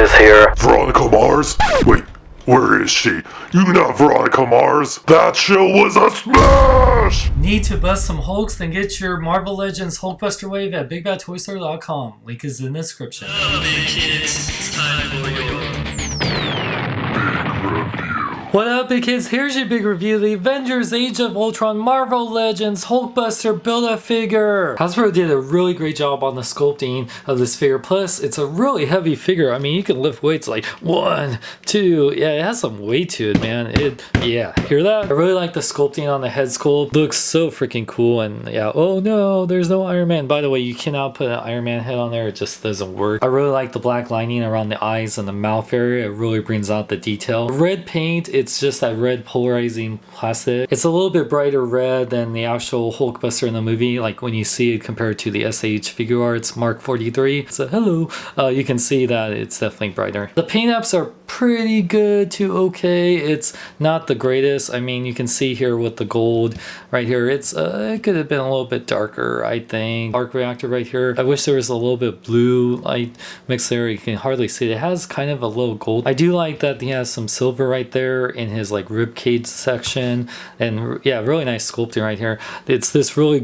is here. Veronica Mars? Wait, where is she? You not Veronica Mars? That show was a smash! Need to bust some Hulks? Then get your Marvel Legends Hulkbuster wave at BigBadToyStore.com. Link is in the description. Hello, big kids. It's time for your What up, big kids? Here's your big review: the Avengers Age of Ultron Marvel Legends Hulkbuster Build-A-Figure. Hasbro did a really great job on the sculpting of this figure. Plus, it's a really heavy figure. I mean, you can lift weights like 1, 2. Yeah, it has some weight to it, man. Yeah, hear that? I really like the sculpting on the head sculpt. Looks so freaking cool. And yeah, oh no, there's no Iron Man. By the way, you cannot put an Iron Man head on there. It just doesn't work. I really like the black lining around the eyes and the mouth area. It really brings out the detail. Red paint, it's just that red polarizing plastic. It's a little bit brighter red than the actual Hulkbuster in the movie, like when you see it compared to the SH Figure Arts Mark 43. So hello, you can see that it's definitely brighter. The paint apps are pretty good to okay. It's not the greatest. I mean, you can see here with the gold right here, it's it could have been a little bit darker, I think. Arc reactor right here. I wish there was a little bit blue light mixed there. You can hardly see it. It has kind of a little gold. I do like that he has some silver right there in his like rib cage section, and yeah, really nice sculpting right here. It's this really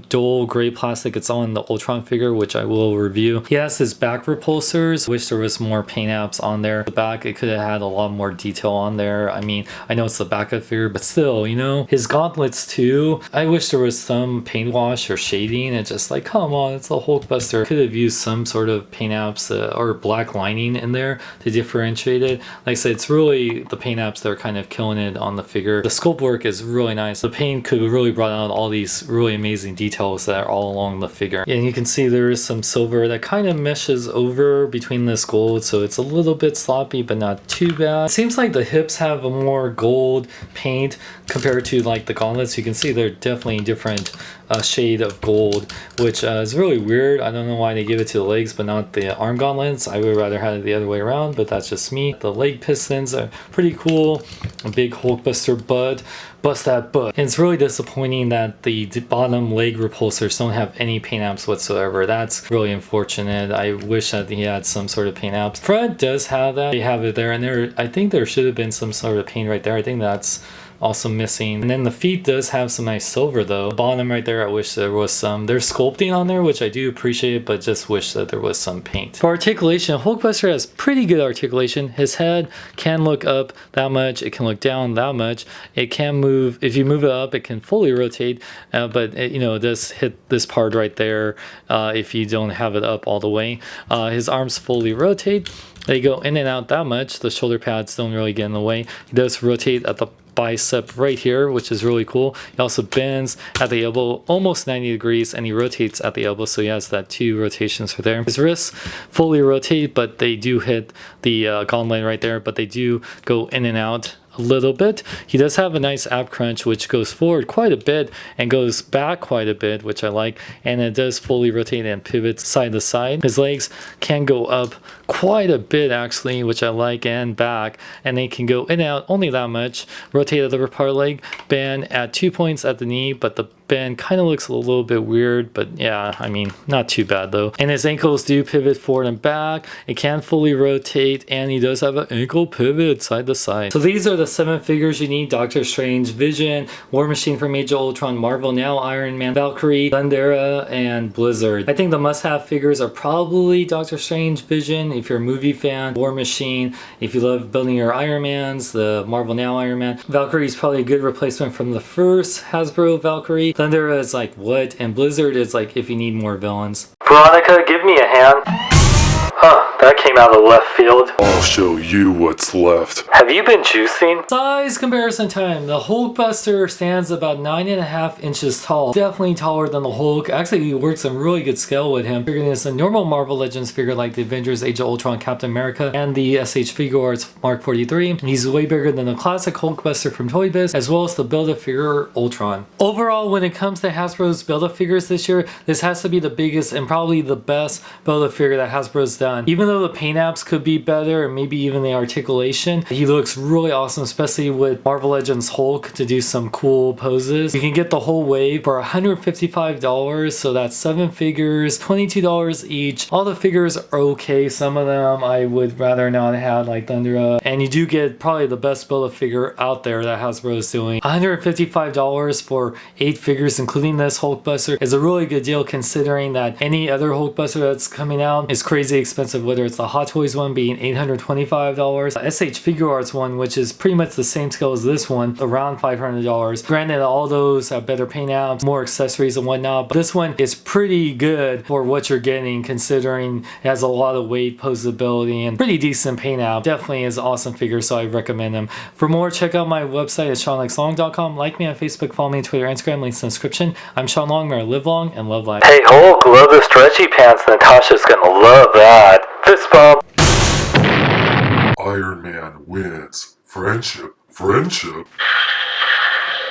dull gray plastic. It's on the Ultron figure, which I will review. He has his back repulsors. Wish there was more paint apps on there. The back, it could have had a lot more detail on there. I mean, I know it's the back of the figure, but still, you know. His gauntlets too, I wish there was some paint wash or shading. It's just like, come on, it's a Hulkbuster. Could have used some sort of paint apps or black lining in there to differentiate it. Like I said, it's really the paint apps that are kind of killing it on the figure. The sculpt work is really nice. The paint could have really brought out all these really amazing details that are all along the figure. And you can see there is some silver that kind of meshes over between this gold, so it's a little bit sloppy but not too bad. It seems like the hips have a more gold paint compared to like the gauntlets. You can see they're definitely different shade of gold, which is really weird. I don't know why they give it to the legs but not the arm gauntlets. I would rather have it the other way around, but that's just me. The leg pistons are pretty cool. A big Hulkbuster butt. Bust that butt. And it's really disappointing that the bottom leg repulsors don't have any paint apps whatsoever. That's really unfortunate. I wish that he had some sort of paint apps. Front does have that. They have it there, and I think there should have been some sort of paint right there. I think that's also missing. And then the feet does have some nice silver though. The bottom right there, I wish there was some. There's sculpting on there, which I do appreciate, but just wish that there was some paint. For articulation, Hulkbuster has pretty good articulation. His head can look up that much. It can look down that much. It can move. If you move it up, it can fully rotate, but it, you know, it does hit this part right there if you don't have it up all the way. His arms fully rotate. They go in and out that much. The shoulder pads don't really get in the way. He does rotate at the bicep right here, which is really cool. He also bends at the elbow almost 90 degrees, and he rotates at the elbow, so he has that 2 rotations for there. His wrists fully rotate, but they do hit the gauntlet right there, but they do go in and out a little bit. He does have a nice ab crunch, which goes forward quite a bit and goes back quite a bit, which I like, and it does fully rotate and pivot side to side. His legs can go up quite a bit actually, which I like, and back, and they can go in and out only that much. Rotate at the upper part leg, bend at 2 points at the knee, but the bend kind of looks a little bit weird, but yeah, I mean, not too bad though. And his ankles do pivot forward and back. It can fully rotate, and he does have an ankle pivot side to side. So these are the 7 figures you need: Doctor Strange, Vision, War Machine from Age of Ultron, Marvel Now, Iron Man, Valkyrie, Thundera, and Blizzard. I think the must-have figures are probably Doctor Strange, Vision, if you're a movie fan, War Machine, if you love building your Iron Mans, the Marvel Now Iron Man. Valkyrie is probably a good replacement from the first Hasbro Valkyrie. Thundera is like what, and Blizzard is like if you need more villains. Veronica, give me a hand. Huh, that came out of left field. I'll show you what's left. Have you been juicing? Size comparison time. The Hulkbuster stands about 9.5 inches tall. Definitely taller than the Hulk. Actually, he works some really good scale with him. Figuring it's a normal Marvel Legends figure like the Avengers, Age of Ultron, Captain America, and the SH Figure Arts Mark 43. He's way bigger than the classic Hulkbuster from Toy Biz, as well as the Build-A-Figure Ultron. Overall, when it comes to Hasbro's Build-A-Figures this year, this has to be the biggest and probably the best Build-A-Figure that Hasbro's done done. Even though the paint apps could be better and maybe even the articulation, he looks really awesome, especially with Marvel Legends Hulk to do some cool poses. You can get the whole wave for $155, so that's 7 figures, $22 each. All the figures are okay. Some of them I would rather not have, like Thundera. And you do get probably the best Build-A-Figure out there that Hasbro is doing. $155 for 8 figures, including this Hulkbuster, is a really good deal considering that any other Hulkbuster that's coming out is crazy expensive, whether it's the Hot Toys one being $825, SH Figure Arts one, which is pretty much the same scale as this one, around $500. Granted, all those have better paint apps, more accessories and whatnot, but this one is pretty good for what you're getting considering it has a lot of weight, posability, and pretty decent paint app. Definitely is an awesome figure, so I recommend them. For more, check out my website at SeanLikesLong.com. Like me on Facebook, follow me on Twitter, Instagram, links in the description. I'm Sean Long, may I live long and love life. Hey Hulk, love the stretchy pants. Natasha's gonna love that. Fist bump. Iron Man wins. Friendship. Friendship?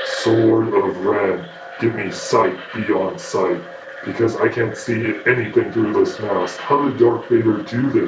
Sword of Red. Give me sight beyond sight. Because I can't see anything through this mask. How did Darth Vader do this?